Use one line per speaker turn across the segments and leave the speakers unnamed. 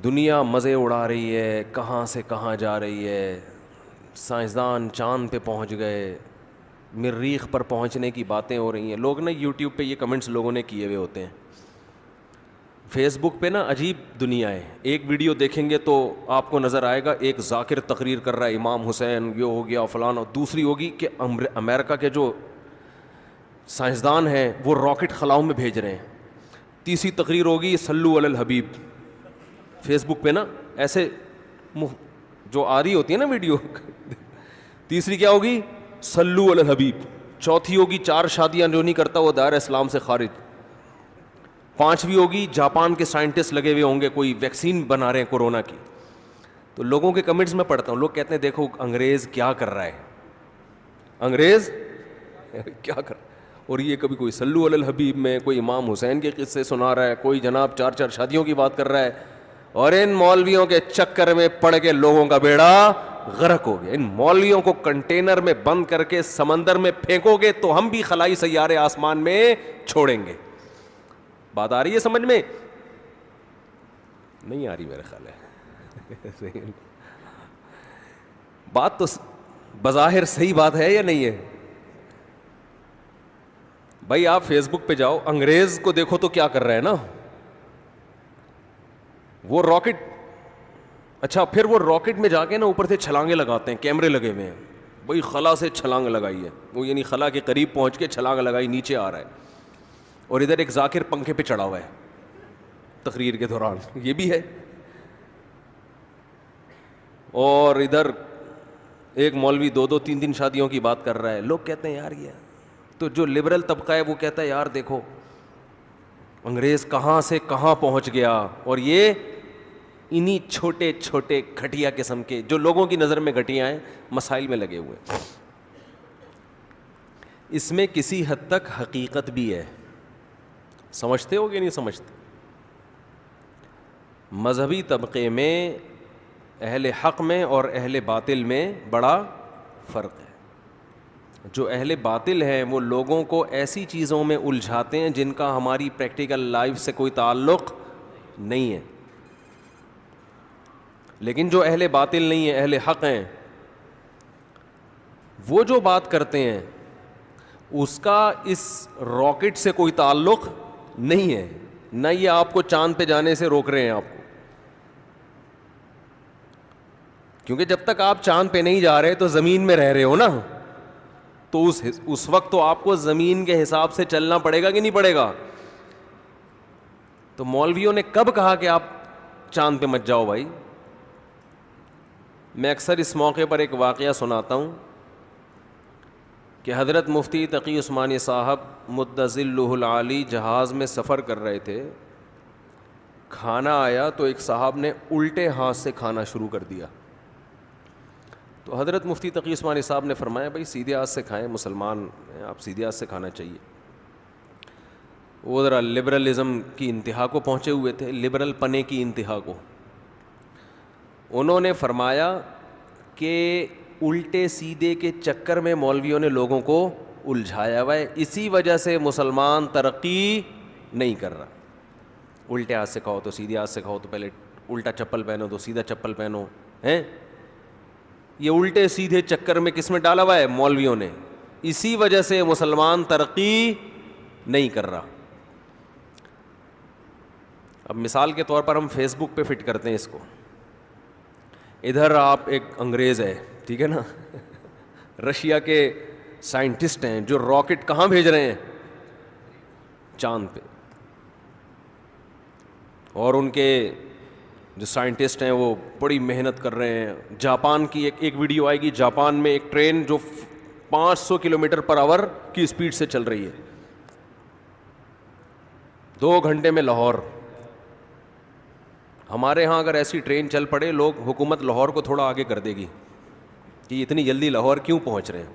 دنیا مزے اڑا رہی ہے، کہاں سے کہاں جا رہی ہے، سائنسدان چاند پہ پہنچ گئے، مریخ پر پہنچنے کی باتیں ہو رہی ہیں. لوگ نا یوٹیوب پہ یہ کمنٹس لوگوں نے کیے ہوئے ہوتے ہیں. فیس بک پہ نا عجیب دنیا ہے. ایک ویڈیو دیکھیں گے تو آپ کو نظر آئے گا ایک ذاکر تقریر کر رہا ہے، امام حسین یہ ہو گیا فلانا. دوسری ہوگی کہ امریکہ کے جو سائنسدان ہیں وہ راکٹ خلاؤں میں بھیج رہے ہیں. تیسری تقریر ہوگی صلو علی الحبیب. فیس بک پہ نا ایسے جو آ رہی ہوتی ہے نا ویڈیو. تیسری کیا ہوگی؟ صلو علی الحبیب. چوتھی ہوگی 4 شادیاں جو نہیں کرتا وہ دائرہ اسلام سے خارج. پانچویں ہوگی جاپان کے سائنٹسٹ لگے ہوئے ہوں گے کوئی ویکسین بنا رہے ہیں کورونا کی. تو لوگوں کے کمنٹس میں پڑھتا ہوں، لوگ کہتے ہیں دیکھو انگریز کیا کر رہا ہے، انگریز کیا کر رہا ہے. اور یہ کبھی کوئی صلو علی الحبیب میں، کوئی امام حسین کے قصے سنا رہا ہے، کوئی جناب 4 شادیوں کی بات کر رہا ہے. اور ان مولویوں کے چکر میں پڑ کے لوگوں کا بیڑا غرق ہو گیا. ان مولویوں کو کنٹینر میں بند کر کے سمندر میں پھینکو گے تو ہم بھی خلائی سیارے آسمان میں چھوڑیں گے. بات آ رہی ہے سمجھ میں؟ نہیں آ رہی میرے خیال ہے. بات تو بظاہر صحیح بات ہے یا نہیں ہے؟ بھائی آپ فیس بک پہ جاؤ، انگریز کو دیکھو تو کیا کر رہے ہیں نا، وہ راکٹ. اچھا پھر وہ راکٹ میں جا کے نا اوپر سے چھلانگیں لگاتے ہیں، کیمرے لگے ہوئے ہیں. بھائی خلا سے چھلانگ لگائی ہے وہ، یعنی خلا کے قریب پہنچ کے چھلانگ لگائی، نیچے آ رہا ہے. اور ادھر ایک ذاکر پنکھے پہ چڑھا ہوا ہے تقریر کے دوران، یہ بھی ہے. اور ادھر ایک مولوی 2-3 شادیوں کی بات کر رہا ہے. لوگ کہتے ہیں یار یہ تو جو لبرل طبقہ ہے وہ کہتا ہے یار دیکھو انگریز کہاں سے کہاں پہنچ گیا، اور یہ انہی چھوٹے چھوٹے گھٹیا قسم کے جو لوگوں کی نظر میں گھٹیا ہیں مسائل میں لگے ہوئے. اس میں کسی حد تک حقیقت بھی ہے. سمجھتے ہو کہ نہیں سمجھتے؟ مذہبی طبقے میں اہل حق میں اور اہل باطل میں بڑا فرق ہے. جو اہل باطل ہیں وہ لوگوں کو ایسی چیزوں میں الجھاتے ہیں جن کا ہماری پریکٹیکل لائف سے کوئی تعلق نہیں ہے. لیکن جو اہل باطل نہیں ہیں، اہل حق ہیں، وہ جو بات کرتے ہیں اس کا اس راکٹ سے کوئی تعلق نہیں ہے. نہ یہ آپ کو چاند پہ جانے سے روک رہے ہیں آپ کو، کیونکہ جب تک آپ چاند پہ نہیں جا رہے تو زمین میں رہ رہے ہو نا، تو اس وقت تو آپ کو زمین کے حساب سے چلنا پڑے گا کہ نہیں پڑے گا. تو مولویوں نے کب کہا کہ آپ چاند پہ مت جاؤ بھائی؟ میں اکثر اس موقع پر ایک واقعہ سناتا ہوں کہ حضرت مفتی تقی عثمانی صاحب مد ظلہ العالی جہاز میں سفر کر رہے تھے. کھانا آیا تو ایک صاحب نے الٹے ہاتھ سے کھانا شروع کر دیا. تو حضرت مفتی تقی عثمانی صاحب نے فرمایا بھائی سیدھے ہاتھ سے کھائیں، مسلمان ہیں آپ، سیدھے ہاتھ سے کھانا چاہیے. وہ ذرا لبرلزم کی انتہا کو پہنچے ہوئے تھے، لبرل پنے کی انتہا کو. انہوں نے فرمایا کہ الٹے سیدھے کے چکر میں مولویوں نے لوگوں کو الجھایا ہوا ہے، اسی وجہ سے مسلمان ترقی نہیں کر رہا. الٹے ہاتھ سے کھاؤ تو سیدھے ہاتھ سے کھاؤ، تو پہلے الٹا چپل پہنو تو سیدھا چپل پہنو ہیں. یہ الٹے سیدھے چکر میں کس میں ڈالا ہوا ہے؟ مولویوں نے. اسی وجہ سے مسلمان ترقی نہیں کر رہا. اب مثال کے طور پر ہم فیس بک پہ فٹ کرتے ہیں اس کو. ادھر آپ ایک انگریز ہے، ٹھیک ہے نا، رشیا کے سائنٹسٹ ہیں جو راکٹ کہاں بھیج رہے ہیں؟ چاند پہ. اور ان کے جو سائنٹسٹ ہیں وہ بڑی محنت کر رہے ہیں. جاپان کی ایک ویڈیو آئے گی، جاپان میں ایک ٹرین جو 500 کلومیٹر پر آور کی اسپیڈ سے چل رہی ہے، 2 گھنٹے میں لاہور. ہمارے ہاں اگر ایسی ٹرین چل پڑے، لوگ حکومت لاہور کو تھوڑا آگے کر دے گی کہ اتنی جلدی لاہور کیوں پہنچ رہے ہیں،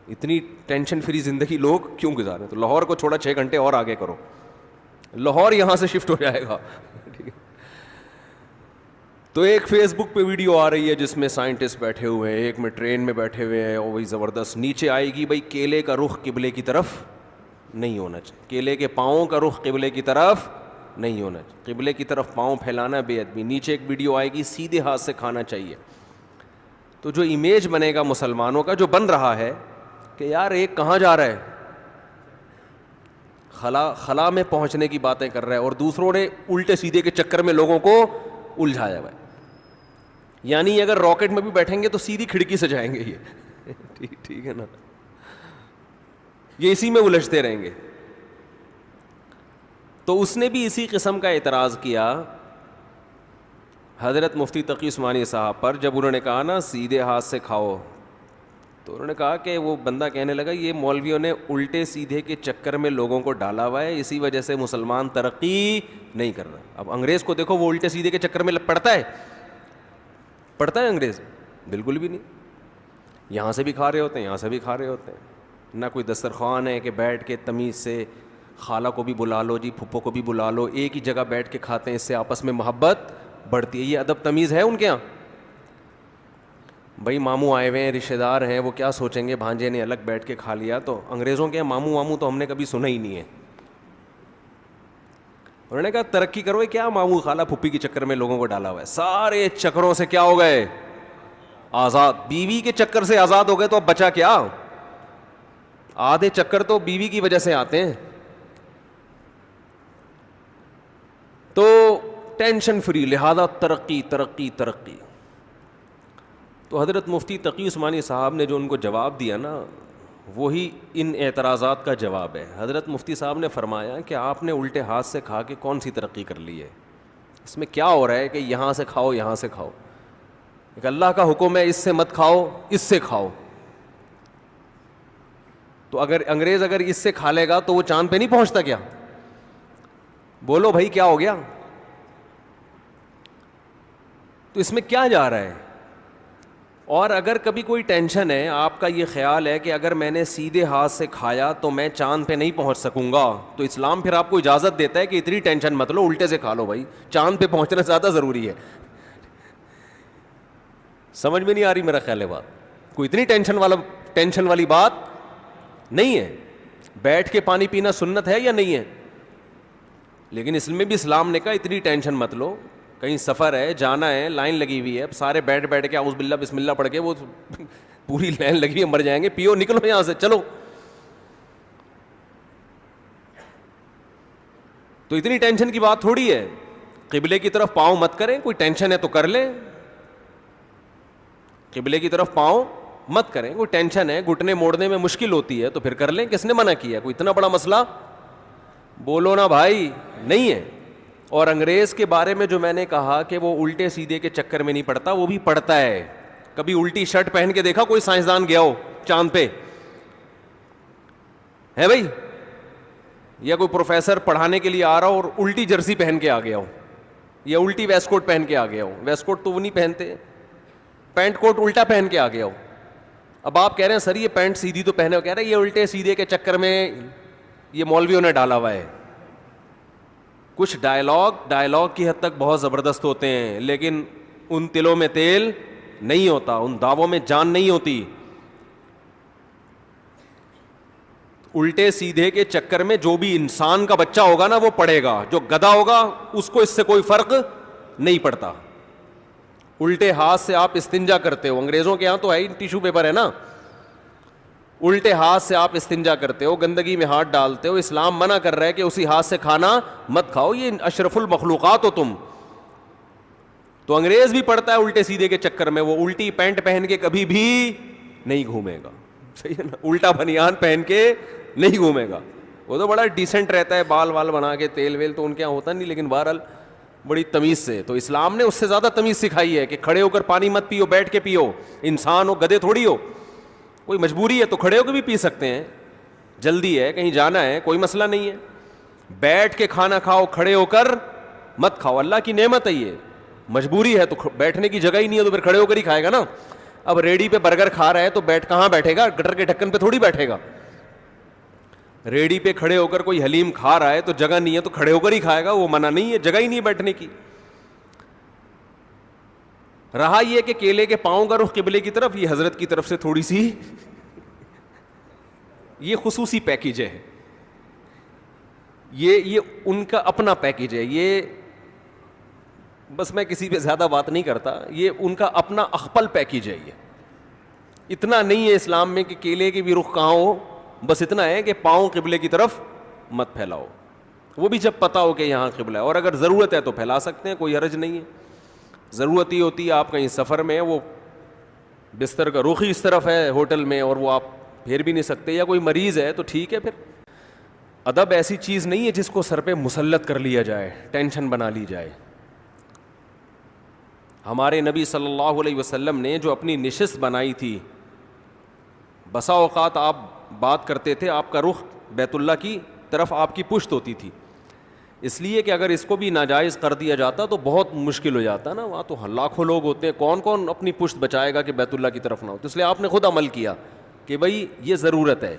اتنی ٹینشن فری زندگی لوگ کیوں گزارے ہیں، تو لاہور کو چھوڑا 6 گھنٹے اور آگے کرو، لاہور یہاں سے شفٹ ہو جائے گا. تو ایک فیس بک پہ ویڈیو آ رہی ہے جس میں سائنٹسٹ بیٹھے ہوئے ہیں، ایک میں ٹرین میں بیٹھے ہوئے ہیں، اور وہی زبردست نیچے آئے گی بھائی کیلے کا رخ قبلے کی طرف نہیں ہونا چاہیے، کیلے کے پاؤں کا رخ قبلے کی طرف نہیں ہونا چاہیے. قبلے کی طرف پاؤں پھیلانا بے ادبی. نیچے ایک ویڈیو آئے گی سیدھے ہاتھ سے کھانا چاہیے. تو جو امیج بنے گا مسلمانوں کا, جو بن رہا ہے کہ یار ایک کہاں جا رہا ہے, خلا میں پہنچنے کی باتیں کر رہا ہے, اور دوسروں نے الٹے سیدھے کے چکر میں لوگوں کو الجھایا ہوا ہے. یعنی اگر راکٹ میں بھی بیٹھیں گے تو سیدھی کھڑکی سے جائیں گے یہ. ٹھیک ہے نا, یہ اسی میں الجھتے رہیں گے. تو اس نے بھی اسی قسم کا اعتراض کیا حضرت مفتی تقی عثمانی صاحب پر, جب انہوں نے کہا نا سیدھے ہاتھ سے کھاؤ, تو انہوں نے کہا کہ وہ بندہ کہنے لگا یہ مولویوں نے الٹے سیدھے کے چکر میں لوگوں کو ڈالا ہوا ہے, اسی وجہ سے مسلمان ترقی نہیں کر رہا. اب انگریز کو دیکھو, وہ الٹے سیدھے کے چکر میں پڑتا ہے انگریز؟ بالکل بھی نہیں. یہاں سے بھی کھا رہے ہوتے ہیں, یہاں سے بھی کھا رہے ہوتے ہیں. نہ کوئی دسترخوان ہے کہ بیٹھ کے تمیز سے خالہ کو بھی بلا لو جی, پھپھو کو بھی بلا لو, ایک ہی جگہ بیٹھ کے کھاتے ہیں, اس سے آپس میں محبت بڑھتی ہے. یہ ادب تمیز ہے ان کے یہاں؟ بھائی ماموں آئے ہوئے ہیں, رشتہ دار ہیں, وہ کیا سوچیں گے بھانجے نے الگ بیٹھ کے کھا لیا. تو انگریزوں کے ماموں واموں تو ہم نے کبھی سنا ہی نہیں ہے. انہوں نے کہا ترقی کرو, کیا ماموں خالہ پھپھی کے چکر میں لوگوں کو ڈالا ہوا ہے, سارے چکروں سے کیا ہو گئے آزاد. بیوی کے چکر سے آزاد ہو گئے تو اب بچا کیا؟ آدھے چکر تو بیوی کی وجہ سے آتے ہیں. تو ٹینشن فری, لہذا ترقی ترقی ترقی. تو حضرت مفتی تقی عثمانی صاحب نے جو ان کو جواب دیا نا, وہی ان اعتراضات کا جواب ہے. حضرت مفتی صاحب نے فرمایا کہ آپ نے الٹے ہاتھ سے کھا کے کون سی ترقی کر لی ہے؟ اس میں کیا ہو رہا ہے کہ یہاں سے کھاؤ یہاں سے کھاؤ؟ ایک اللہ کا حکم ہے اس سے مت کھاؤ, اس سے کھاؤ. تو اگر انگریز اگر اس سے کھا لے گا تو وہ چاند پہ نہیں پہنچتا کیا؟ بولو بھائی کیا ہو گیا؟ تو اس میں کیا جا رہا ہے؟ اور اگر کبھی کوئی ٹینشن ہے, آپ کا یہ خیال ہے کہ اگر میں نے سیدھے ہاتھ سے کھایا تو میں چاند پہ نہیں پہنچ سکوں گا, تو اسلام پھر آپ کو اجازت دیتا ہے کہ اتنی ٹینشن مت لو, الٹے سے کھا لو بھائی, چاند پہ پہنچنا زیادہ ضروری ہے. سمجھ میں نہیں آ رہی میرا خیال ہے بات؟ کوئی اتنی ٹینشن والی بات نہیں ہے. بیٹھ کے پانی پینا سنت ہے یا نہیں ہے؟ لیکن اس میں بھی اسلام نے کہا اتنی ٹینشن مت لو, کہیں سفر ہے, جانا ہے, لائن لگی ہوئی ہے, سارے بیٹھ کے اعوذ باللہ بسم اللہ پڑھ کے وہ پوری لائن لگی ہے, مر جائیں گے, پیو نکلو یہاں سے چلو. تو اتنی ٹینشن کی بات تھوڑی ہے. قبلے کی طرف پاؤں مت کریں, کوئی ٹینشن ہے تو کر لیں. قبلے کی طرف پاؤں مت کریں, کوئی ٹینشن ہے, گھٹنے موڑنے میں مشکل ہوتی ہے تو پھر کر لیں. کس نے منع کیا؟ کوئی اتنا بڑا مسئلہ بولو نا بھائی نہیں ہے. اور انگریز کے بارے میں جو میں نے کہا کہ وہ الٹے سیدھے کے چکر میں نہیں پڑتا, وہ بھی پڑتا ہے. کبھی الٹی شرٹ پہن کے دیکھا کوئی سائنسدان گیا ہو چاند پہ ہے بھائی؟ یا کوئی پروفیسر پڑھانے کے لیے آ رہا ہو اور الٹی جرسی پہن کے آ گیا ہو, یا الٹی ویسٹ کوٹ پہن کے آ گیا ہو. ویسٹ کوٹ تو وہ نہیں پہنتے, پینٹ کوٹ الٹا پہن کے آ گیا ہو. اب آپ کہہ رہے ہیں سر یہ پینٹ سیدھی تو پہنے ہو, کہہ رہے ہیں یہ الٹے سیدھے کے چکر میں یہ مولویوں نے ڈالا ہوا ہے. کچھ ڈائلاگ کی حد تک بہت زبردست ہوتے ہیں, لیکن ان تلوں میں تیل نہیں ہوتا, ان دعووں میں جان نہیں ہوتی. الٹے سیدھے کے چکر میں جو بھی انسان کا بچہ ہوگا نا وہ پڑے گا, جو گدھا ہوگا اس کو اس سے کوئی فرق نہیں پڑتا. الٹے ہاتھ سے آپ استنجا کرتے ہو, انگریزوں کے ہاں تو ہے ٹیشو پیپر ہے نا, الٹے ہاتھ سے آپ استنجا کرتے ہو, گندگی میں ہاتھ ڈالتے ہو. اسلام منع کر رہا ہے کہ اسی ہاتھ سے کھانا مت کھاؤ, یہ اشرف المخلوقات ہو تم. تو انگریز بھی پڑتا ہے الٹے سیدھے کے چکر میں, وہ الٹی پینٹ پہن کے کبھی بھی نہیں گھومے گا, صحیح ہے نا, الٹا بنیان پہن کے نہیں گھومے گا. وہ تو بڑا ڈیسنٹ رہتا ہے, بال وال بنا کے, تیل ویل تو ان کے یہاں ہوتا نہیں, لیکن بہرحال بڑی تمیز سے. تو اسلام نے اس سے زیادہ تمیز سکھائی ہے کہ کھڑے ہو کر پانی مت پیو, بیٹھ کے پیو. انسان ہو, گدھے تھوڑی ہو. کوئی مجبوری ہے تو کھڑے ہو کے بھی پی سکتے ہیں, جلدی ہے کہیں جانا ہے کوئی مسئلہ نہیں ہے. بیٹھ کے کھانا کھاؤ, کھڑے ہو کر مت کھاؤ, اللہ کی نعمت ہے یہ. مجبوری ہے تو بیٹھنے کی جگہ ہی نہیں ہے تو پھر کھڑے ہو کر ہی کھائے گا نا. اب ریڈی پہ برگر کھا رہا ہے تو کہاں بیٹھے گا؟ گٹر کے ڈھکن پہ تھوڑی بیٹھے گا. ریڈی پہ کھڑے ہو کر کوئی حلیم کھا رہا ہے تو جگہ نہیں ہے تو کھڑے ہو کر ہی کھائے گا, وہ منع نہیں ہے, جگہ ہی نہیں ہے بیٹھنے کی. رہا یہ کہ کیلے کے پاؤں کا رخ قبلے کی طرف, یہ حضرت کی طرف سے تھوڑی سی یہ خصوصی پیکیج ہے. یہ ان کا اپنا پیکیج ہے. یہ بس میں کسی پہ زیادہ بات نہیں کرتا, یہ ان کا اپنا اخپل پیکیج ہے. یہ اتنا نہیں ہے اسلام میں کہ کیلے کی بھی رخ کہاں ہو, بس اتنا ہے کہ پاؤں قبلے کی طرف مت پھیلاؤ, وہ بھی جب پتہ ہو کہ یہاں قبلہ ہے, اور اگر ضرورت ہے تو پھیلا سکتے ہیں, کوئی حرج نہیں ہے. ضرورت ہی ہوتی ہے آپ کہیں سفر میں, وہ بستر کا رخ ہی اس طرف ہے ہوٹل میں اور وہ آپ پھیر بھی نہیں سکتے, یا کوئی مریض ہے تو ٹھیک ہے. پھر ادب ایسی چیز نہیں ہے جس کو سر پہ مسلط کر لیا جائے, ٹینشن بنا لی جائے. ہمارے نبی صلی اللہ علیہ وسلم نے جو اپنی نشست بنائی تھی, بسا اوقات آپ بات کرتے تھے آپ کا رخ بیت اللہ کی طرف آپ کی پشت ہوتی تھی, اس لیے کہ اگر اس کو بھی ناجائز کر دیا جاتا تو بہت مشکل ہو جاتا نا. وہاں تو لاکھوں لوگ ہوتے ہیں, کون کون اپنی پشت بچائے گا کہ بیت اللہ کی طرف نہ ہو. تو اس لیے آپ نے خود عمل کیا کہ بھائی یہ ضرورت ہے.